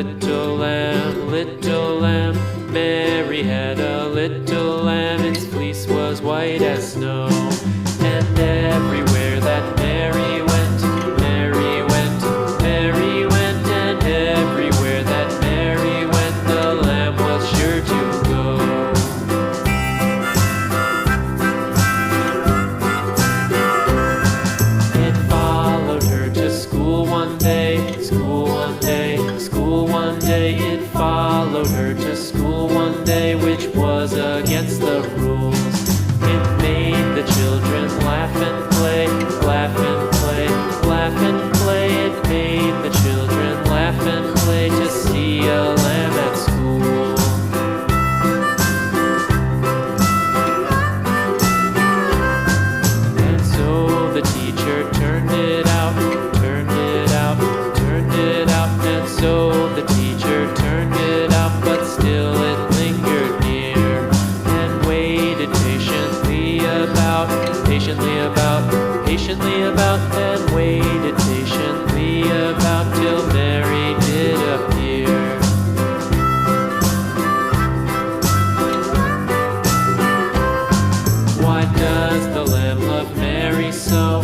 little lamb, little lamb. Mary had a little lamb, its fleece was white as snow. And everywhere that Mary went, Mary went, Mary went. And everywhere that Mary went, the lamb was sure to go. It followed her to school one day, school one day, school one day. It followed her to school one day, which was against the rules. It made the children laugh and play, laugh and play, laugh and play. It made the children laugh and play to see a lamb at school. And so the teacher turned it out, turned it out, turned it out. And so the teacher turned it out, but still it lingered near and waited patiently about, patiently about, patiently about, and waited patiently about till Mary did appear. Why does the lamb love Mary so?